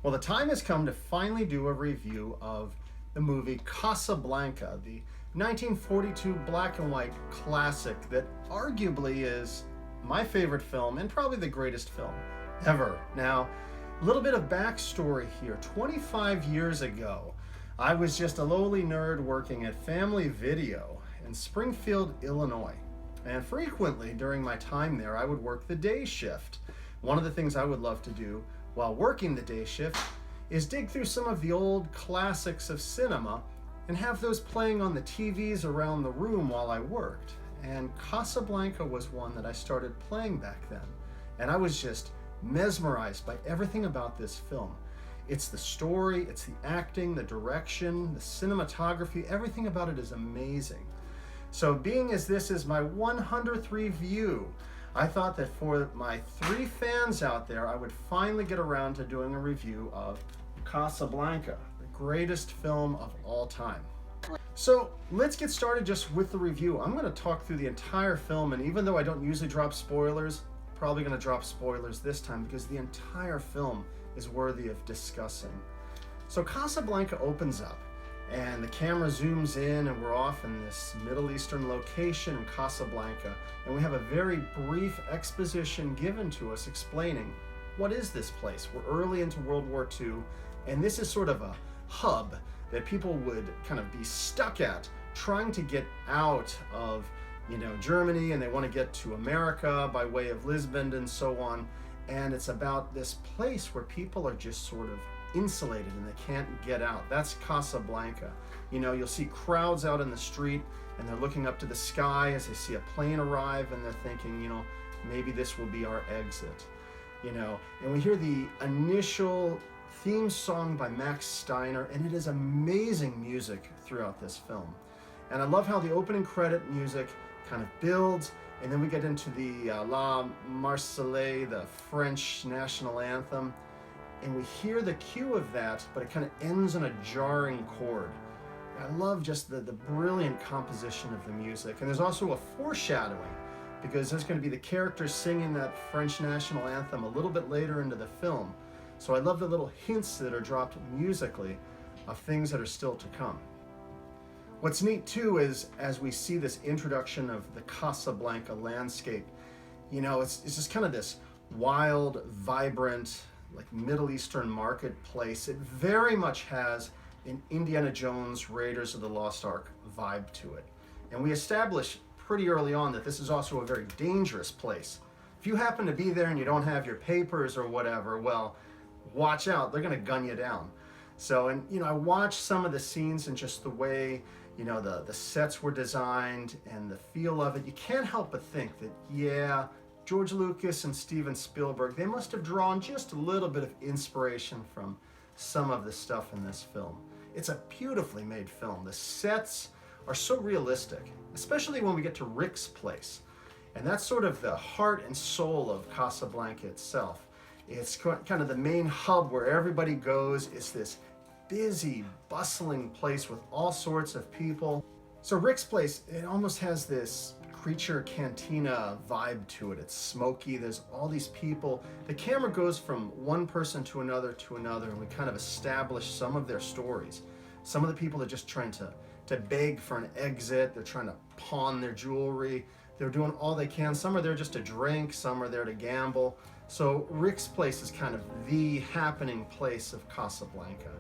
Well, the time has come to finally do a review of the movie Casablanca, the 1942 black and white classic that arguably is my favorite film and probably the greatest film ever. Now, a little bit of backstory here. 25 years ago, I was just a lowly nerd working at Family Video in Springfield, Illinois. And frequently during my time there, I would work the day shift. One of the things I would love to do while working the day shift is dig through some of the old classics of cinema and have those playing on the TVs around the room while I worked. And Casablanca was one that I started playing back then. And I was just mesmerized by everything about this film. It's the story, it's the acting, the direction, the cinematography, everything about it is amazing. So being as this is my 100th review, I thought that for my 3 fans out there, I would finally get around to doing a review of Casablanca, the greatest film of all time. So let's get started just with the review. I'm going to talk through the entire film, and even though I don't usually drop spoilers, I'm probably going to drop spoilers this time because the entire film is worthy of discussing. So Casablanca opens up, and the camera zooms in and we're off in this Middle Eastern location in Casablanca, and we have a very brief exposition given to us explaining what is this place. We're early into World War II, and this is sort of a hub that people would kind of be stuck at trying to get out of Germany, and they want to get to America by way of Lisbon and so on. And it's about this place where people are just sort of insulated and they can't get out. That's Casablanca. You'll see crowds out in the street and they're looking up to the sky as they see a plane arrive, and they're thinking, maybe this will be our exit. And we hear the initial theme song by Max Steiner, and it is amazing music throughout this film. And I love how the opening credit music kind of builds, and then we get into the La Marseillaise, the French national anthem, and we hear the cue of that, but it kind of ends on a jarring chord. I love just the brilliant composition of the music. And there's also a foreshadowing, because there's going to be the characters singing that French national anthem a little bit later into the film. So I love the little hints that are dropped musically of things that are still to come. What's neat too is as we see this introduction of the Casablanca landscape, it's just kind of this wild, vibrant, like Middle Eastern marketplace. It very much has an Indiana Jones Raiders of the Lost Ark vibe to it. And we establish pretty early on that this is also a very dangerous place. If you happen to be there and you don't have your papers or whatever, well, watch out, they're gonna gun you down. So, and I watched some of the scenes and just the way, the sets were designed and the feel of it, you can't help but think that, yeah, George Lucas and Steven Spielberg, they must have drawn just a little bit of inspiration from some of the stuff in this film. It's a beautifully made film. The sets are so realistic, especially when we get to Rick's place. And that's sort of the heart and soul of Casablanca itself. It's kind of the main hub where everybody goes. It's this busy, bustling place with all sorts of people. So Rick's place, it almost has this creature cantina vibe to it. It's smoky, there's all these people. The camera goes from one person to another, and we kind of establish some of their stories. Some of the people are just trying to beg for an exit, they're trying to pawn their jewelry, they're doing all they can. Some are there just to drink, some are there to gamble. So Rick's place is kind of the happening place of Casablanca.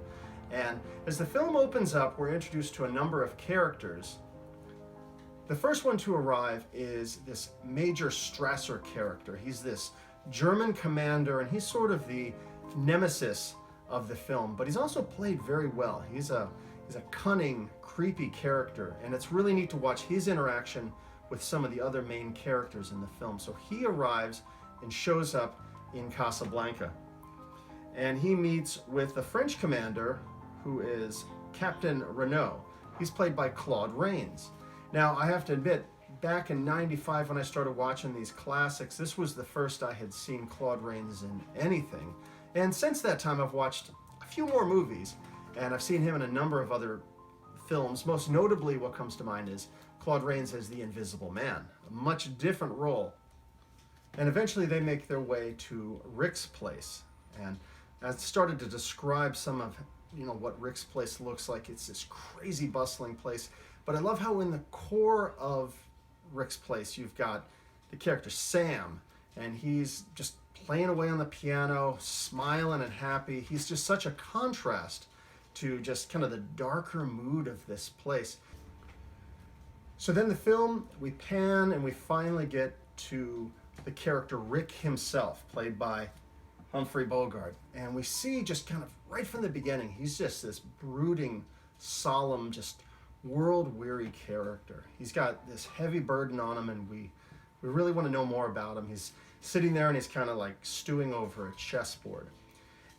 And as the film opens up, we're introduced to a number of characters. The first one to arrive is this Major Stressor character. He's this German commander, and he's sort of the nemesis of the film, but he's also played very well. He's a cunning, creepy character, and it's really neat to watch his interaction with some of the other main characters in the film. So he arrives and shows up in Casablanca, and he meets with the French commander, who is Captain Renault. He's played by Claude Rains. Now, I have to admit, back in '95 when I started watching these classics, this was the first I had seen Claude Rains in anything. And since that time, I've watched a few more movies, and I've seen him in a number of other films. Most notably, what comes to mind is Claude Rains as the Invisible Man, a much different role. And eventually they make their way to Rick's place. And I started to describe some of what Rick's place looks like. It's this crazy bustling place, but I love how in the core of Rick's place you've got the character Sam, and he's just playing away on the piano, smiling and happy. He's just such a contrast to just kind of the darker mood of this place. So then the film, we pan and we finally get to the character Rick himself, played by Humphrey Bogart. And we see just kind of right from the beginning, he's just this brooding, solemn, just world-weary character. He's got this heavy burden on him, and we really want to know more about him. He's sitting there and he's kind of like stewing over a chessboard.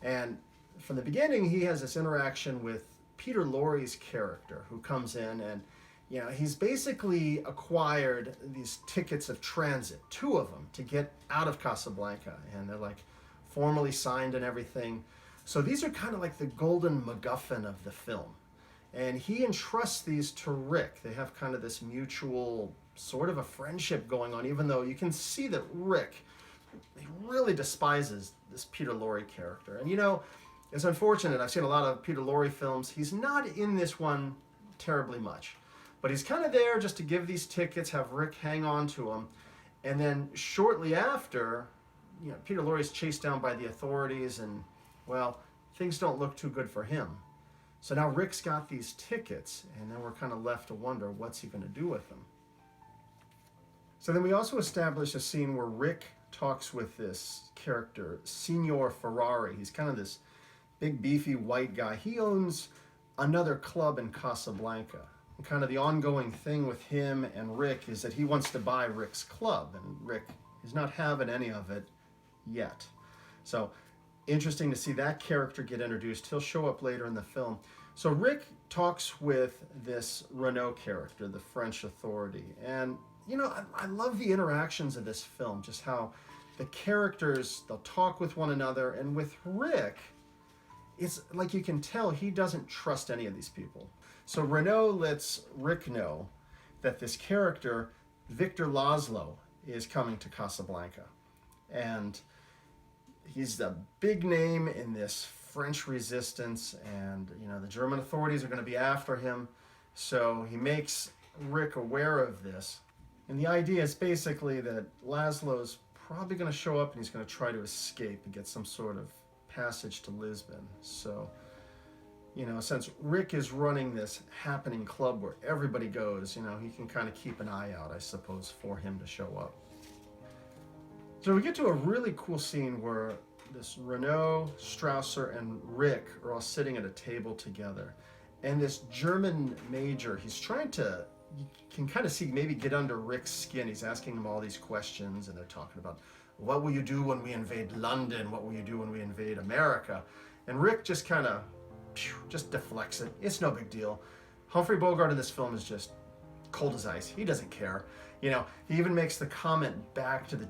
And from the beginning, he has this interaction with Peter Lorre's character, who comes in and he's basically acquired these tickets of transit, 2 of them, to get out of Casablanca, and they're like formally signed and everything. So these are kind of like the golden MacGuffin of the film. And he entrusts these to Rick. They have kind of this mutual sort of a friendship going on, even though you can see that Rick, he really despises this Peter Lorre character. And it's unfortunate. I've seen a lot of Peter Lorre films. He's not in this one terribly much. But he's kind of there just to give these tickets, have Rick hang on to them. And then shortly after, Peter Lorre's chased down by the authorities, and, well, things don't look too good for him. So now Rick's got these tickets, and then we're kind of left to wonder, what's he going to do with them? So then we also establish a scene where Rick talks with this character, Signor Ferrari. He's kind of this big, beefy, white guy. He owns another club in Casablanca. And kind of the ongoing thing with him and Rick is that he wants to buy Rick's club, and Rick is not having any of it yet. So interesting to see that character get introduced. He'll show up later in the film. So Rick talks with this Renault character, the French authority. And, I love the interactions of this film, just how the characters, they'll talk with one another. And with Rick, it's like you can tell he doesn't trust any of these people. So Renault lets Rick know that this character, Victor Laszlo, is coming to Casablanca. And he's the big name in this French resistance, and the German authorities are going to be after him. So he makes Rick aware of this. And the idea is basically that Laszlo's probably going to show up and he's going to try to escape and get some sort of passage to Lisbon. So, since Rick is running this happening club where everybody goes, he can kind of keep an eye out, I suppose, for him to show up. So we get to a really cool scene where this Renault, Stressor, and Rick are all sitting at a table together. And this German major, he's trying to, you can kind of see, maybe get under Rick's skin. He's asking him all these questions, and they're talking about, what will you do when we invade London? What will you do when we invade America? And Rick just kind of, just deflects it. It's no big deal. Humphrey Bogart in this film is just cold as ice. He doesn't care. He even makes the comment back to the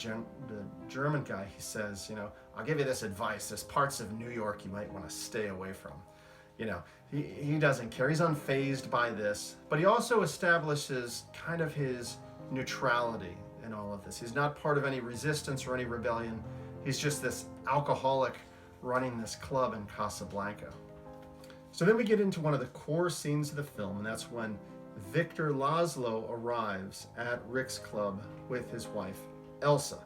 German guy. He says, I'll give you this advice. There's parts of New York you might want to stay away from. He doesn't care. He's unfazed by this. But he also establishes kind of his neutrality in all of this. He's not part of any resistance or any rebellion. He's just this alcoholic running this club in Casablanca. So then we get into one of the core scenes of the film, and that's when Victor Laszlo arrives at Rick's club with his wife, Elsa.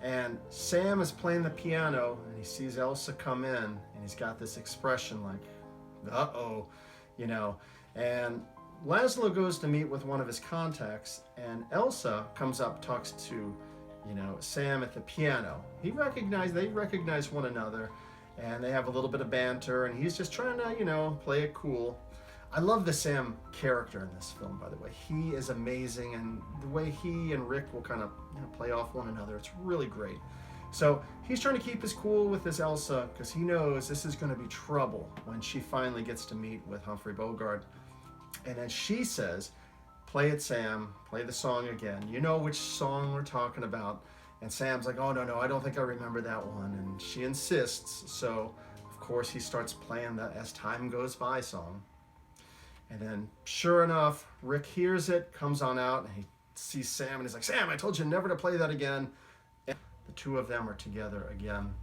And Sam is playing the piano, and he sees Elsa come in, and he's got this expression like, uh-oh, and Laszlo goes to meet with one of his contacts, and Elsa comes up, talks to, Sam at the piano. They recognize one another, and they have a little bit of banter, and he's just trying to, play it cool. I love the Sam character in this film, by the way. He is amazing, and the way he and Rick will kind of play off one another, it's really great. So he's trying to keep his cool with this Elsa because he knows this is going to be trouble when she finally gets to meet with Humphrey Bogart. And then she says, play it, Sam, play the song again. You know which song we're talking about. And Sam's like, oh, no, I don't think I remember that one. And she insists. So, of course, he starts playing the As Time Goes By song. And then, sure enough, Rick hears it, comes on out, and he sees Sam, and he's like, Sam, I told you never to play that again. And the two of them are together again.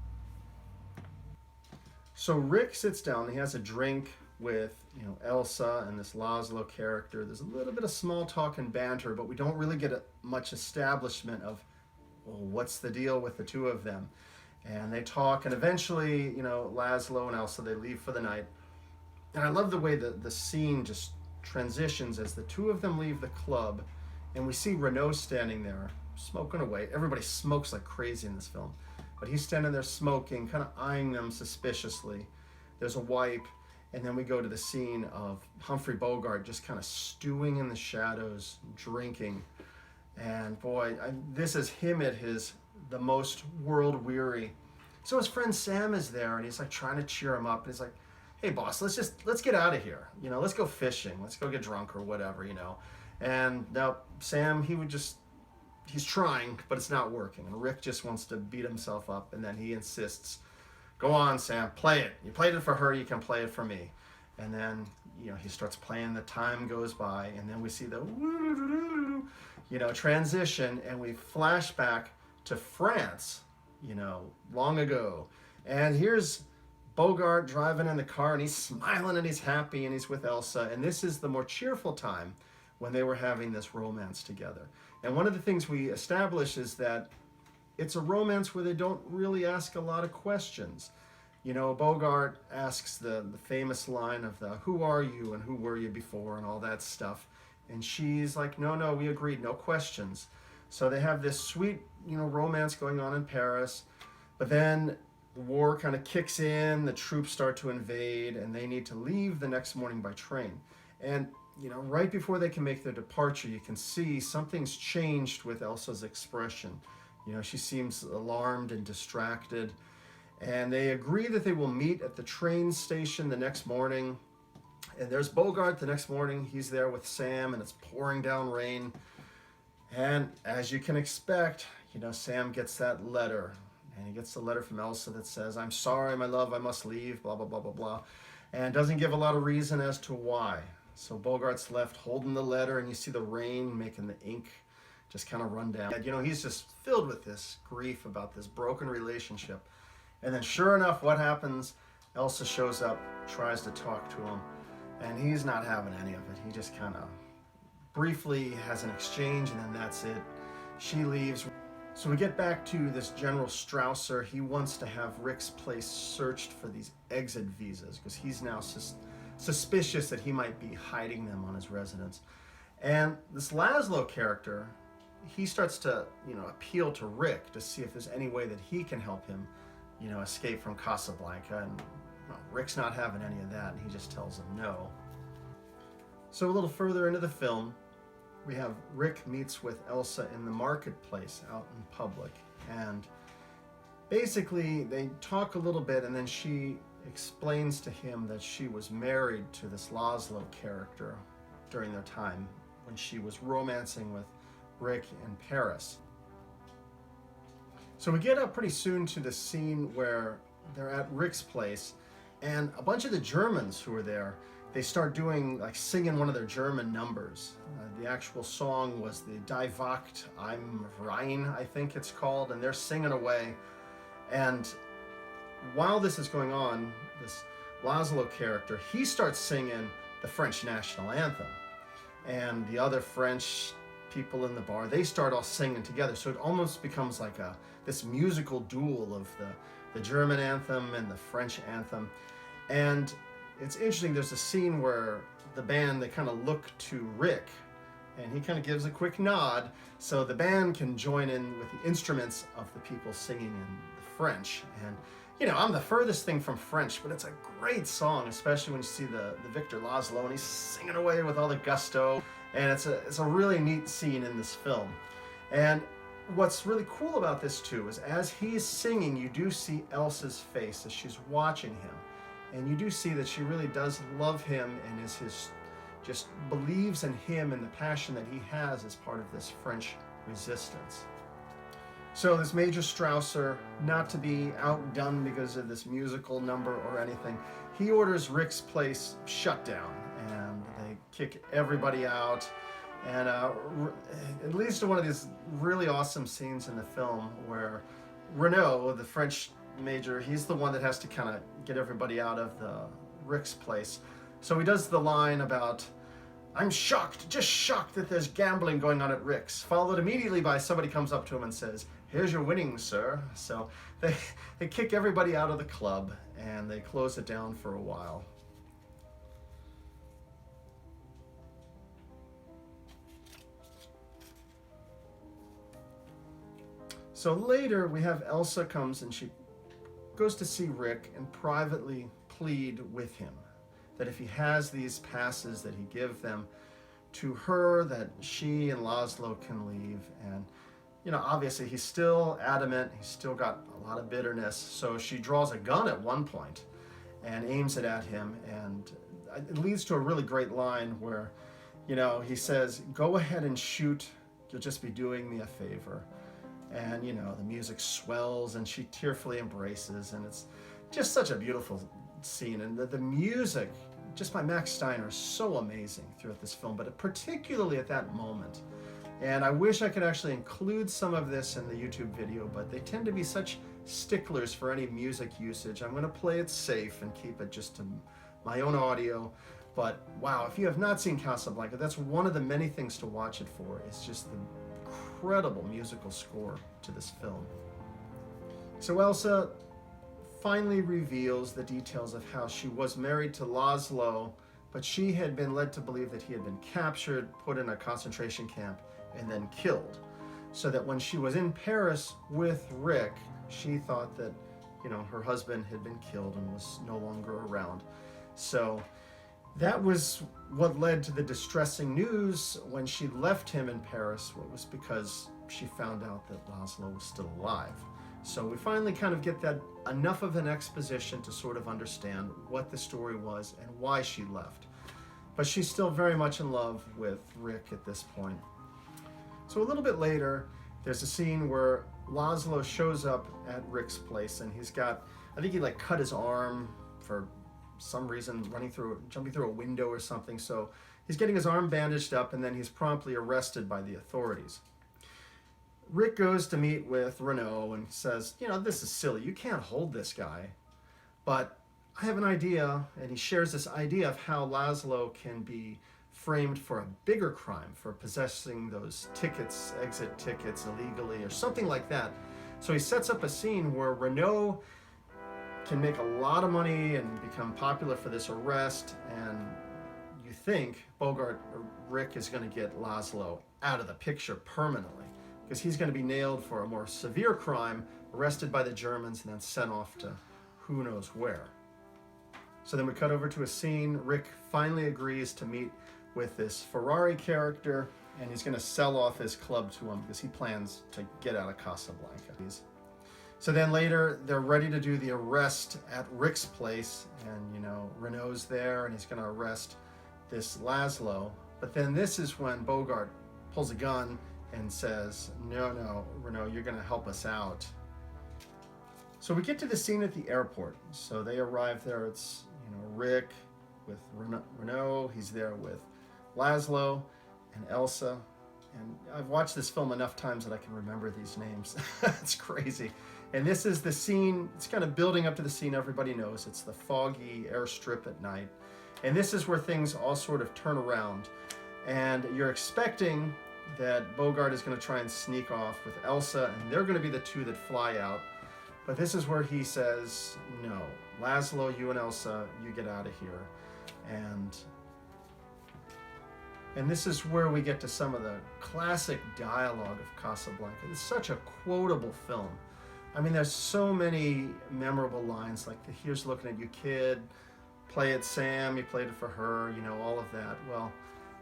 So Rick sits down. He has a drink with Elsa and this Laszlo character. There's a little bit of small talk and banter, but we don't really get much establishment of, well, what's the deal with the two of them. And they talk, and eventually, Laszlo and Elsa, they leave for the night. And I love the way the scene just transitions as the two of them leave the club, and we see Renault standing there smoking away. Everybody smokes like crazy in this film, but he's standing there smoking, kind of eyeing them suspiciously. There's a wipe, and then we go to the scene of Humphrey Bogart just kind of stewing in the shadows, drinking. And boy, this is him at the most world weary. So his friend Sam is there, and he's like trying to cheer him up, and he's like, "Hey boss, let's get out of here. Let's go fishing. Let's go get drunk or whatever, And now Sam, he's trying, but it's not working. And Rick just wants to beat himself up, and then he insists, "Go on, Sam, play it. You played it for her, you can play it for me." And then, he starts playing, the time goes by, and then we see the transition, and we flash back to France, long ago. And here's Bogart driving in the car, and he's smiling and he's happy and he's with Elsa. And this is the more cheerful time when they were having this romance together. And one of the things we establish is that it's a romance where they don't really ask a lot of questions. Bogart asks the famous line of the "who are you and who were you before" and all that stuff. And she's like, no, we agreed, no questions. So they have this sweet, romance going on in Paris. But then the war kind of kicks in, the troops start to invade, and they need to leave the next morning by train. And, right before they can make their departure, you can see something's changed with Elsa's expression. She seems alarmed and distracted. And they agree that they will meet at the train station the next morning. And there's Bogart the next morning. He's there with Sam, and it's pouring down rain. And as you can expect, Sam gets that letter. And he gets the letter from Elsa that says, "I'm sorry, my love, I must leave," blah, blah, blah, blah, blah. And doesn't give a lot of reason as to why. So Bogart's left holding the letter, and you see the rain making the ink just kind of run down. And, he's just filled with this grief about this broken relationship. And then sure enough, what happens? Elsa shows up, tries to talk to him, and he's not having any of it. He just kind of briefly has an exchange, and then that's it. She leaves. So we get back to this General Stressor. He wants to have Rick's place searched for these exit visas because he's now suspicious that he might be hiding them on his residence. And this Laszlo character, he starts to, appeal to Rick to see if there's any way that he can help him, escape from Casablanca. And Rick's not having any of that, and he just tells him no. So a little further into the film, we have Rick meets with Elsa in the marketplace out in public. And basically, they talk a little bit, and then she explains to him that she was married to this Laszlo character during their time when she was romancing with Rick in Paris. So we get up pretty soon to the scene where they're at Rick's place, and a bunch of the Germans who are there, they start doing, singing one of their German numbers. The actual song was the Die Wacht am Rhein, I think it's called, and they're singing away. And while this is going on, this Laszlo character, he starts singing the French national anthem. And the other French people in the bar, they start all singing together. So it almost becomes like this musical duel of the German anthem and the French anthem. And it's interesting, there's a scene where the band, they kind of look to Rick, and he kind of gives a quick nod so the band can join in with the instruments of the people singing in the French. And I'm the furthest thing from French, but it's a great song, especially when you see the Victor Laszlo, and he's singing away with all the gusto. And it's a really neat scene in this film. And what's really cool about this too is as he's singing, you do see Elsa's face as she's watching him. And you do see that she really does love him and just believes in him and the passion that he has as part of this French resistance. So this Major Stressor, not to be outdone because of this musical number or anything, he orders Rick's place shut down, and they kick everybody out. And it leads to one of these really awesome scenes in the film where Renault, the French major, he's the one that has to kind of get everybody out of the Rick's place. So he does the line about, I'm shocked, just shocked that there's gambling going on at Rick's, followed immediately by somebody comes up to him and says, here's your winnings, sir. So they kick everybody out of the club and they close it down for a while. So later we have Elsa comes and she goes to see Rick and privately plead with him that if he has these passes that he give them to her, that she and Laszlo can leave. And you know, obviously he's still adamant, he's still got a lot of bitterness. So she draws a gun at one point and aims it at him, and it leads to a really great line where, you know, he says, go ahead and shoot, you'll just be doing me a favor. And you know, the music swells and she tearfully embraces, and it's just such a beautiful scene. And the music, just by Max Steiner, is so amazing throughout this film, but particularly at that moment. And I wish I could actually include some of this in the YouTube video, but they tend to be such sticklers for any music usage. I'm going to play it safe and keep it just to my own audio. But wow, if you have not seen Casablanca, that's one of the many things to watch it for. It's just the incredible musical score to this film. So Elsa finally reveals the details of how she was married to Laszlo, but she had been led to believe that he had been captured, put in a concentration camp, and then killed. So that when she was in Paris with Rick, she thought that, you know, her husband had been killed and was no longer around. So that was what led to the distressing news when she left him in Paris. It was because she found out that Laszlo was still alive. So we finally kind of get that enough of an exposition to sort of understand what the story was and why she left. But she's still very much in love with Rick at this point. So a little bit later, there's a scene where Laszlo shows up at Rick's place, and he's got, I think he like cut his arm for some reason, jumping through a window or something. So he's getting his arm bandaged up, and then he's promptly arrested by the authorities. Rick goes to meet with Renault and says, you know, this is silly. You can't hold this guy. But I have an idea, and he shares this idea of how Laszlo can be framed for a bigger crime, for possessing those tickets, exit tickets illegally or something like that. So he sets up a scene where Renault can make a lot of money and become popular for this arrest, and you think Bogart or Rick is going to get Laszlo out of the picture permanently, because he's going to be nailed for a more severe crime, arrested by the Germans, and then sent off to who knows where. So then we cut over to a scene. Rick finally agrees to meet with this Ferrari character, and he's going to sell off his club to him because he plans to get out of Casablanca. So then later, they're ready to do the arrest at Rick's place, and you know, Renault's there, and he's going to arrest this Laszlo. But then this is when Bogart pulls a gun and says, no, Renault, you're going to help us out. So we get to the scene at the airport. So they arrive there. It's, you know, Rick with Renault. He's there with Laszlo and Elsa. And I've watched this film enough times that I can remember these names. It's crazy. And this is the scene, it's kind of building up to the scene everybody knows. It's the foggy airstrip at night. And this is where things all sort of turn around. And you're expecting that Bogart is going to try and sneak off with Elsa, and they're going to be the two that fly out. But this is where he says, no, Laszlo, you and Elsa, you get out of here. And this is where we get to some of the classic dialogue of Casablanca. It's such a quotable film. I mean, there's so many memorable lines, like the "Here's looking at you, kid," "Play it, Sam," "You played it for her," you know, all of that. Well,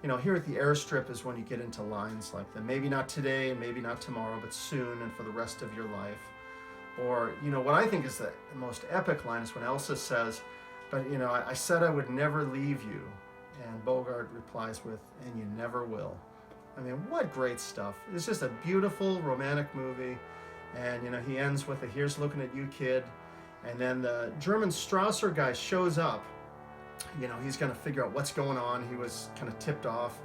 you know, here at the airstrip is when you get into lines like the "Maybe not today, maybe not tomorrow, but soon and for the rest of your life." Or, you know, what I think is the most epic line is when Elsa says, "But, you know, I said I would never leave you." And Bogart replies with, "And you never will." I mean, what great stuff. It's just a beautiful romantic movie. And, you know, he ends with a "Here's looking at you, kid." And then the German Stressor guy shows up. You know, he's going to figure out what's going on. He was kind of tipped off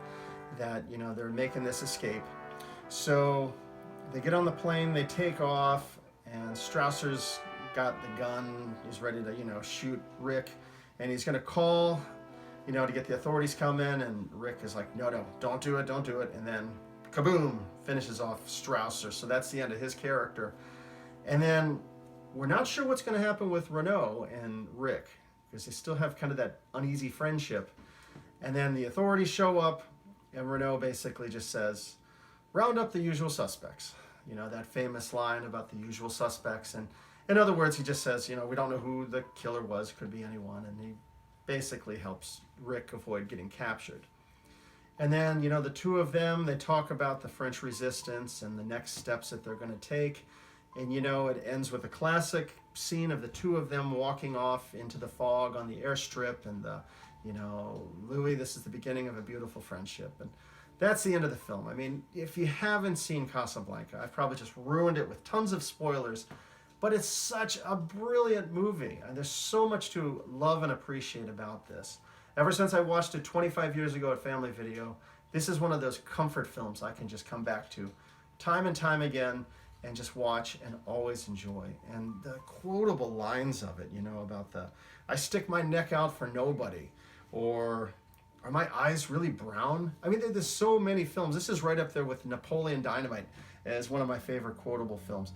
that, you know, they're making this escape. So they get on the plane, they take off, and Strasser's got the gun. He's ready to, you know, shoot Rick. And he's going to call, you know, to get the authorities come in. And Rick is like, no, don't do it, don't do it. And then kaboom, finishes off Stressor. So that's the end of his character. And then we're not sure what's going to happen with Renault and Rick, because they still have kind of that uneasy friendship. And then the authorities show up, and Renault basically just says, round up the usual suspects. You know, that famous line about the usual suspects. And in other words, he just says, you know, we don't know who the killer was, could be anyone. And he basically helps Rick avoid getting captured. And then, you know, the two of them, they talk about the French resistance and the next steps that they're going to take. And, you know, it ends with a classic scene of the two of them walking off into the fog on the airstrip. And, you know, Louis, this is the beginning of a beautiful friendship. And that's the end of the film. I mean, if you haven't seen Casablanca, I've probably just ruined it with tons of spoilers. But it's such a brilliant movie. And there's so much to love and appreciate about this. Ever since I watched it 25 years ago at Family Video, this is one of those comfort films I can just come back to time and time again and just watch and always enjoy. And the quotable lines of it, you know, about the, I stick my neck out for nobody, or are my eyes really brown? I mean, there's so many films. This is right up there with Napoleon Dynamite as one of my favorite quotable films.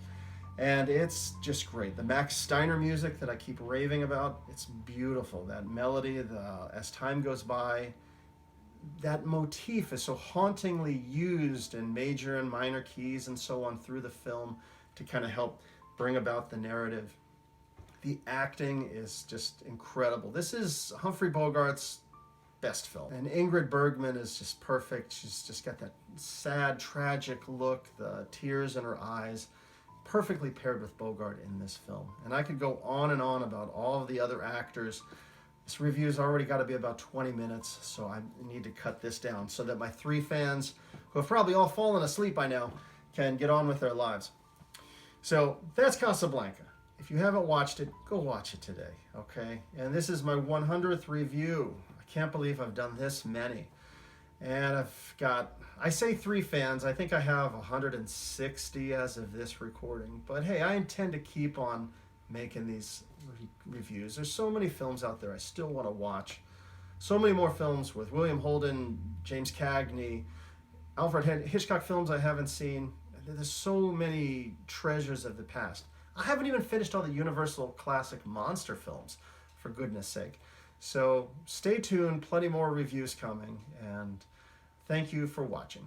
And it's just great. The Max Steiner music that I keep raving about, it's beautiful. That melody, as time goes by, that motif is so hauntingly used in major and minor keys and so on through the film to kind of help bring about the narrative. The acting is just incredible. This is Humphrey Bogart's best film. And Ingrid Bergman is just perfect. She's just got that sad, tragic look, the tears in her eyes, perfectly paired with Bogart in this film. And I could go on and on about all of the other actors. This review's already got to be about 20 minutes, so I need to cut this down so that my 3 fans, who have probably all fallen asleep by now, can get on with their lives. So that's Casablanca. If you haven't watched it, go watch it today, okay? And this is my 100th review. I can't believe I've done this many. And I've got, I say 3 fans, I think I have 160 as of this recording. But hey, I intend to keep on making these reviews. There's so many films out there I still want to watch. So many more films with William Holden, James Cagney, Alfred Hitchcock films I haven't seen. There's so many treasures of the past. I haven't even finished all the Universal classic monster films, for goodness sake. So stay tuned, plenty more reviews coming, and thank you for watching.